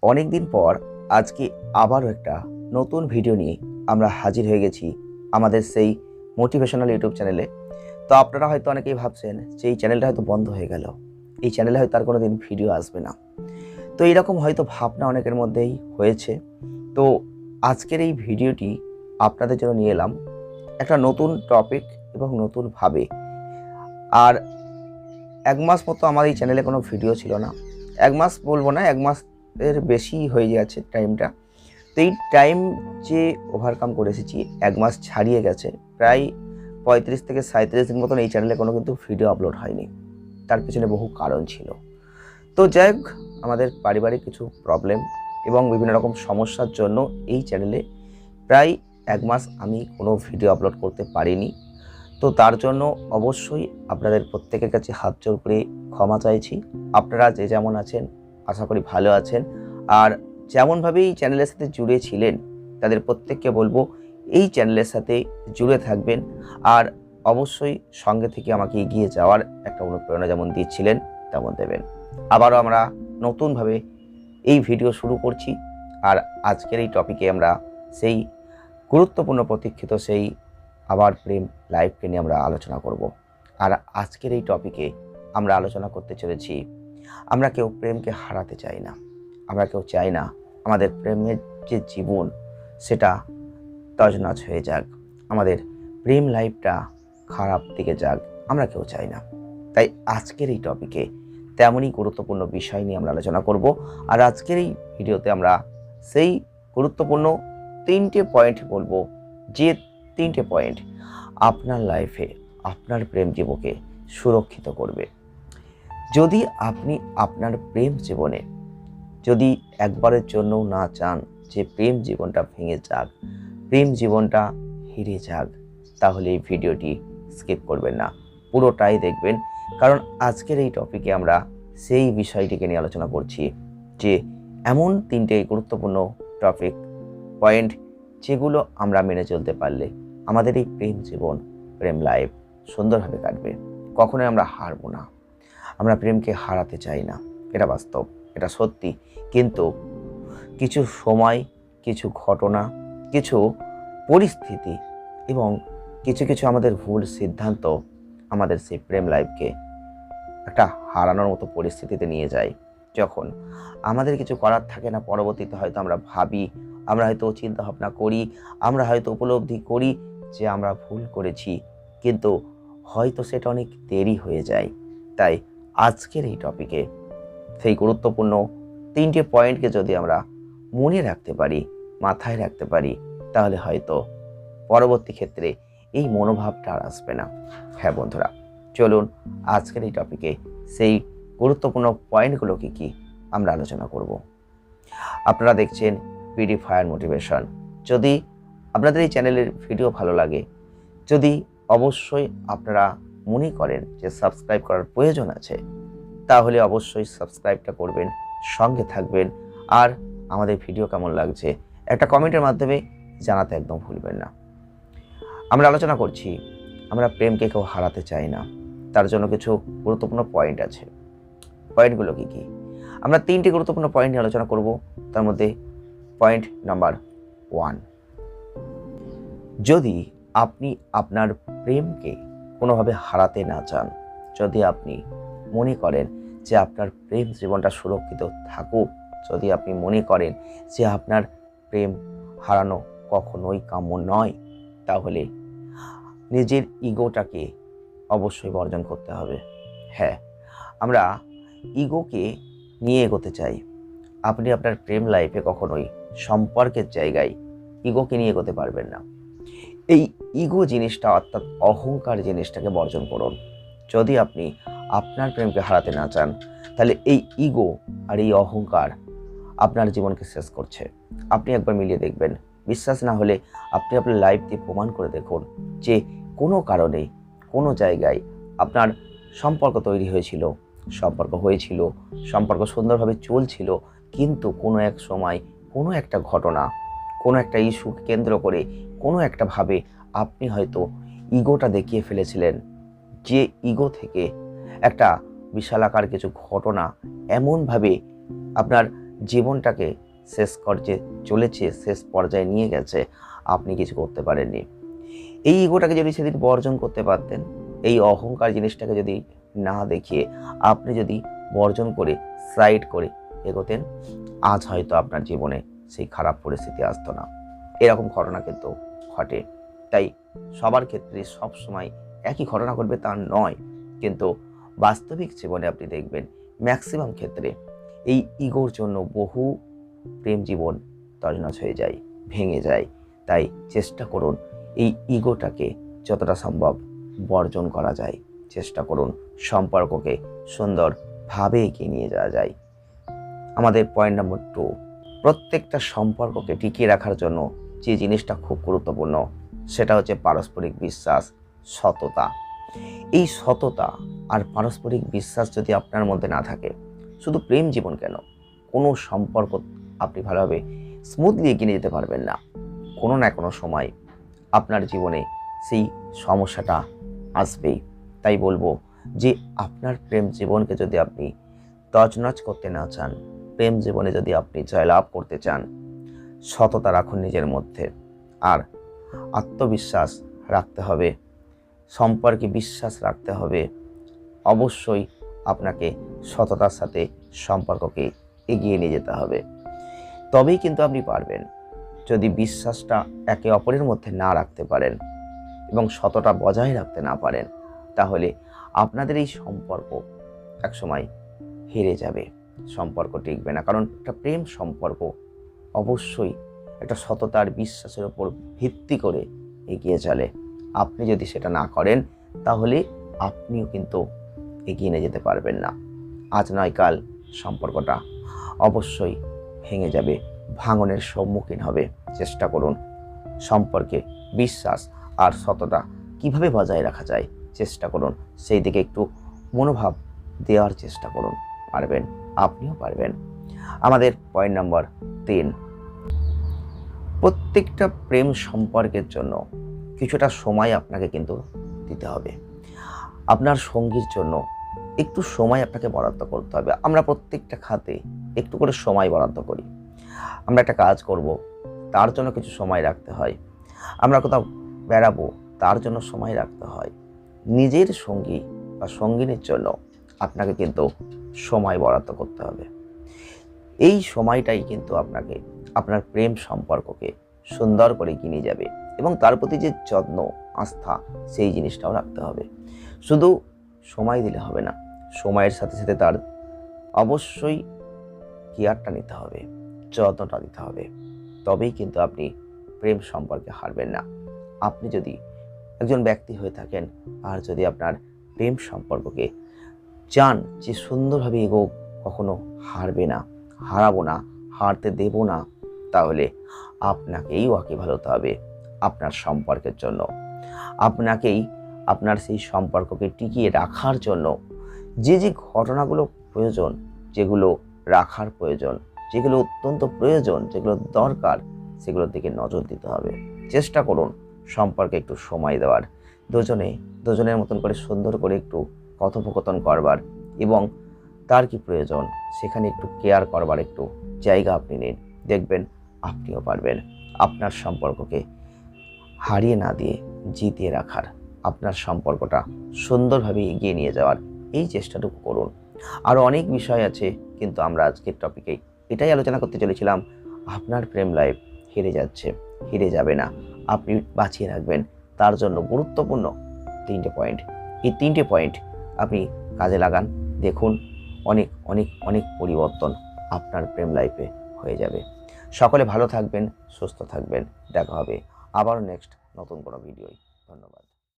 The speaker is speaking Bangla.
অনেক দিন পর আজকে আবারও একটা নতুন ভিডিও নিয়ে আমরা হাজির হয়ে গেছি আমাদের সেই মোটিভেশনাল ইউটিউব চ্যানেলে। তো আপনারা হয়তো অনেকেই ভাবছেন যে এই চ্যানেলটা হয়তো বন্ধ হয়ে গেল, এই চ্যানেলে হয়তো আর কোনো দিন ভিডিও আসবে না। তো এইরকম হয়তো ভাবনা অনেকের মধ্যেই হয়েছে। তো আজকের এই ভিডিওটি আপনাদের জন্য নিয়ে এলাম একটা নতুন টপিক এবং নতুনভাবে। আর এক মাস মতো আমার এই চ্যানেলে কোনো ভিডিও ছিল না। এক মাস বলবো না, এক মাসের বেশি হয়ে যাচ্ছে টাইমটা। তো এই টাইম যে ওভারকাম করে এসেছি, এক মাস ছাড়িয়ে গেছে, প্রায় 35 থেকে 37 দিন মতন এই চ্যানেলে কোনো কিন্তু ভিডিও আপলোড হয়নি। তার পেছনে বহু কারণ ছিল। তো যাই হোক, আমাদের পারিবারিক কিছু প্রবলেম এবং বিভিন্ন রকম সমস্যার জন্য এই চ্যানেলে প্রায় এক মাস আমি কোনো ভিডিও আপলোড করতে পারিনি। তো তার জন্য অবশ্যই আপনাদের প্রত্যেকের কাছে হাত জোড় করে ক্ষমা চাইছি। আপনারা যে যেমন আছেন আশা করি ভালো আছেন। আর যেমনভাবে এই চ্যানেলের সাথে জুড়ে ছিলেন তাদের প্রত্যেককে বলবো এই চ্যানেলের সাথে জুড়ে থাকবেন। আর অবশ্যই সঙ্গে থেকে আমাকে এগিয়ে যাওয়ার একটা অনুপ্রেরণা যেমন দিচ্ছিলেন তেমন দেবেন। আবারও আমরা নতুনভাবে এই ভিডিও শুরু করছি। আর আজকের এই টপিকে আমরা সেই গুরুত্বপূর্ণ প্রতীক্ষিত সেই আবার প্রেম লাইফকে নিয়ে আমরা আলোচনা করব। আর আজকের এই টপিকে আমরা আলোচনা করতে চলেছি, আমরা কেউ প্রেমকে হারাতে চাই না, আমরা কেউ চাই না আমাদের প্রেমের যে জীবন সেটা তছনছ হয়ে যাক, আমাদের প্রেম লাইফটা খারাপ দিকে যাক, আমরা কেউ চাই না। তাই আজকের এই টপিকে তেমনই গুরুত্বপূর্ণ বিষয় নিয়ে আমরা আলোচনা করব। আর আজকের এই ভিডিওতে আমরা সেই গুরুত্বপূর্ণ 3টে পয়েন্ট বলবো, যে 3টে পয়েন্ট আপনার লাইফে আপনার প্রেম জীবনকে সুরক্ষিত করবে। যদি আপনি আপনার প্রেম জীবনে যদি একবারের জন্যও না চান যে প্রেম জীবনটা ভেঙে যাক, প্রেম জীবনটা হেরে যাক, তাহলে এই ভিডিওটি স্কিপ করবেন না, পুরোটাই দেখবেন। কারণ আজকের এই টপিকে আমরা সেই বিষয়টিকে নিয়ে আলোচনা করছি যে এমন 3টে গুরুত্বপূর্ণ টপিক পয়েন্ট যেগুলো আমরা মেনে চলতে পারলে আমাদের এই প্রেম জীবন, প্রেম লাইফ সুন্দরভাবে কাটবে। কখনোই আমরা হারবো না, আমরা প্রেমকে হারাতে চাই না, এটা বাস্তব, এটা সত্যি। কিন্তু কিছু সময়, কিছু ঘটনা, কিছু পরিস্থিতি এবং কিছু কিছু আমাদের ভুল সিদ্ধান্ত আমাদের সেই প্রেম লাইফকে একটা হারানোর মতো পরিস্থিতিতে নিয়ে যায়। যখন আমাদের কিছু করার থাকে না, পরবর্তীতে হয়তো আমরা ভাবি, আমরা হয়তো চিন্তা ভাবনা করি, আমরা হয়তো উপলব্ধি করি যে আমরা ভুল করেছি, কিন্তু হয়তো সেটা অনেক দেরি হয়ে যায়। তাই আজকের এই টপিকে সেই গুরুত্বপূর্ণ 3টে পয়েন্টকে যদি আমরা মনে রাখতে পারি, মাথায় রাখতে পারি, তাহলে হয়তো পরবর্তী ক্ষেত্রে এই মনোভাবটা আর আসবে না। হ্যাঁ বন্ধুরা, চলুন আজকের এই টপিকে সেই গুরুত্বপূর্ণ পয়েন্টগুলো কি আমরা আলোচনা করব। আপনারা দেখছেন পিডি ফায়ার মোটিভেশন। যদি আপনাদের এই চ্যানেলের ভিডিও ভালো লাগে, যদি অবশ্যই আপনারা মনে করেন যে সাবস্ক্রাইব করার প্রয়োজন আছে, তাহলে অবশ্যই সাবস্ক্রাইবটা করবেন, সঙ্গে থাকবেন। আর আমাদের ভিডিও কেমন লাগছে একটা কমেন্টের মাধ্যমে জানাতে একদম ভুলবেন না। আমরা আলোচনা করছি আমরা প্রেমকে কেউ হারাতে চাই না, তার জন্য কিছু গুরুত্বপূর্ণ পয়েন্ট আছে। পয়েন্টগুলো কি আমরা 3টে গুরুত্বপূর্ণ পয়েন্ট নিয়ে আলোচনা করব। তার মধ্যে পয়েন্ট নাম্বার 1, যদি আপনি আপনার প্রেমকে কোনোভাবে হারাতে না চান, যদি আপনি মনে করেন যে আপনার প্রেম জীবনটা সুরক্ষিত থাকুক, যদি আপনি মনে করেন যে আপনার প্রেম হারানো কখনোই কাম্য নয়, তাহলে নিজের ইগোটাকে অবশ্যই বর্জন করতে হবে। হ্যাঁ, আমরা ইগোকে নিয়ে এগোতে চাই। আপনি আপনার প্রেম লাইফে কখনোই সম্পর্কের জায়গায় ইগোকে নিয়ে এগোতে পারবেন না। এই ইগো জিনিসটা অর্থাৎ অহংকার জিনিসটাকে বর্জন করুন। যদি আপনি আপনার প্রেমকে হারাতে না চান, তাহলে এই ইগো আর এই অহংকার আপনার জীবনকে শেষ করছে। আপনি একবার মিলিয়ে দেখবেন, বিশ্বাস না হলে আপনি আপনার লাইফ দিয়ে প্রমাণ করে দেখুন যে কোনো কারণে কোনো জায়গায় আপনার সম্পর্ক তৈরি হয়েছিল, সম্পর্ক সুন্দরভাবে চলছিল, কিন্তু কোনো এক সময় কোনো একটা ঘটনা, কোনো একটা ইস্যুকে কেন্দ্র করে কোনো একটা ভাবে আপনি হয়তো ইগোটা দেখিয়ে ফেলেছিলেন। যে ইগো থেকে একটা বিশালাকার কিছু ঘটনা এমনভাবে আপনার জীবনটাকে শেষ করতে চলেছে, শেষ পর্যায়ে নিয়ে গেছে, আপনি কিছু করতে পারেননি। এই ইগোটাকে যদি সেদিন বর্জন করতে পারতেন, এই অহংকার জিনিসটাকে যদি না দেখিয়ে আপনি যদি বর্জন করে সাইড করে এগোতেন, আজ হয়তো আপনার জীবনে সেই খারাপ পরিস্থিতি আসতো না। এরকম ঘটনা কিন্তু ঘটে। তাই সবার ক্ষেত্রে সব সময় একই ঘটনা ঘটবে তা নয়, কিন্তু বাস্তবিক জীবনে আপনি দেখবেন ম্যাক্সিমাম ক্ষেত্রে এই ইগোর জন্য বহু প্রেম জীবন তছনছ হয়ে যায়, ভেঙে যায়। তাই চেষ্টা করুন এই ইগোটাকে যতটা সম্ভব বর্জন করা যায়। চেষ্টা করুন সম্পর্ককে সুন্দরভাবে এগিয়ে নিয়ে যাওয়া যায়। আমাদের পয়েন্ট নম্বর 2, প্রত্যেকটা সম্পর্ককে টিকিয়ে রাখার জন্য যে জিনিসটা খুব গুরুত্বপূর্ণ সেটা হচ্ছে পারস্পরিক বিশ্বাস, সততা। এই সততা আর পারস্পরিক বিশ্বাস যদি আপনার মধ্যে না থাকে, শুধু প্রেম জীবন কেন, কোনো সম্পর্ক আপনি ভালোভাবে স্মুথলি এগিয়ে নিয়ে যেতে পারবেন না। কোনো না কোনো সময় আপনার জীবনে সেই সমস্যাটা আসবেই। তাই বলবো যে আপনার প্রেম জীবনকে যদি আপনি তছনছ করতে না চান, প্রেম জীবনে যদি আপনি জয়লাভ করতে চান, সততা রাখুন নিজের মধ্যে, আর আত্মবিশ্বাস রাখতে হবে, সম্পর্কে বিশ্বাস রাখতে হবে। অবশ্যই আপনাকে সততার সাথে সম্পর্ককে এগিয়ে নিয়ে যেতে হবে, তবেই কিন্তু আপনি পারবেন। যদি বিশ্বাসটা একে অপরের মধ্যে না রাখতে পারেন এবং সততা বজায় রাখতে না পারেন, তাহলে আপনাদের এই সম্পর্ক একসময় হেরে যাবে, সম্পর্ক টিকবে না। কারণ একটা প্রেম সম্পর্ক অবশ্যই একটা সততার বিশ্বাসের উপর ভিত্তি করে এগিয়ে চলে। আপনি যদি সেটা না করেন, তাহলে আপনিও কিন্তু এগিয়ে নিয়ে যেতে পারবেন না। আজ নয় কাল সম্পর্কটা অবশ্যই ভেঙে যাবে, ভাঙনের সম্মুখীন হবে। চেষ্টা করুন সম্পর্কে বিশ্বাস আর সততা কিভাবে বজায় রাখা যায়, চেষ্টা করুন সেই দিকে একটু মনোভাব দেওয়ার চেষ্টা করুন। পারবেন, আপনিও পারবেন। আমাদের পয়েন্ট নাম্বার 3, প্রত্যেকটা প্রেম সম্পর্কের জন্য কিছুটা সময় আপনাকে কিন্তু দিতে হবে। আপনার সঙ্গীর জন্য একটু সময় আপনাকে বরাদ্দ করতে হবে। আমরা প্রত্যেকটা খাতে একটু করে সময় বরাদ্দ করি। আমরা একটা কাজ করব, তার জন্য কিছু সময় রাখতে হয়। আমরা কোথাও বেড়াবো, তার জন্য সময় রাখতে হয়। নিজের সঙ্গী বা সঙ্গিনীর জন্য আপনাকে কিন্তু সময় বরাদ্দ করতে হবে। এই সময়টাই কিন্তু আপনাকে আপনার প্রেম সম্পর্ককে সুন্দর করে এগিয়ে যাবে, এবং তার প্রতি যে যত্ন, আস্থা, সেই জিনিসটাও রাখতে হবে। শুধু সময় দিলে হবে না, সময়ের সাথে সাথে তার অবশ্যই কেয়ারটা নিতে হবে, যত্নটা দিতে হবে। তবেই কিন্তু আপনি প্রেম সম্পর্কে হারবেন না। আপনি যদি একজন ব্যক্তি হয়ে থাকেন আর যদি আপনার প্রেম সম্পর্ককে চান যে সুন্দরভাবে এগো, কখনো হারবে না, হারাবো না, হারতে দেব না, তাহলে আপনাকেই ওয়াকিবহাল হতে হবে আপনার সম্পর্কের জন্য। আপনাকেই আপনার সেই সম্পর্ককে টিকিয়ে রাখার জন্য যে যে ঘটনাগুলো প্রয়োজন, যেগুলো রাখার প্রয়োজন, যেগুলো অত্যন্ত প্রয়োজন, যেগুলো দরকার, সেগুলোর দিকে নজর দিতে হবে। চেষ্টা করুন সম্পর্কে একটু সময় দেওয়ার, দুজনের মতন করে সুন্দর করে একটু কথোপকথন করবার, এবং তার কি প্রয়োজন সেখানে একটু কেয়ার করবার একটু জায়গা আপনি নিন। দেখবেন আপনিও পারবেন আপনার সম্পর্ককে হারিয়ে না দিয়ে জিতিয়ে রাখার, আপনার সম্পর্কটা সুন্দরভাবে এগিয়ে নিয়ে যাওয়ার এই চেষ্টাটুকু করুন। আরও অনেক বিষয় আছে, কিন্তু আমরা আজকের টপিকে এটাই আলোচনা করতে চলেছিলাম। আপনার প্রেম লাইফ হেরে যাচ্ছে, হেরে যাবে না, আপনি বাঁচিয়ে রাখবেন। তার জন্য গুরুত্বপূর্ণ 3টে পয়েন্ট, এই 3টে পয়েন্ট আপনি কাজে লাগান, দেখুন অনেক অনেক অনেক পরিবর্তন আপনার প্রেম লাইফে হয়ে যাবে। সকলে ভালো থাকবেন, সুস্থ থাকবেন। দেখা হবে আবারও নেক্সট নতুন কোনো ভিডিওয়। ধন্যবাদ।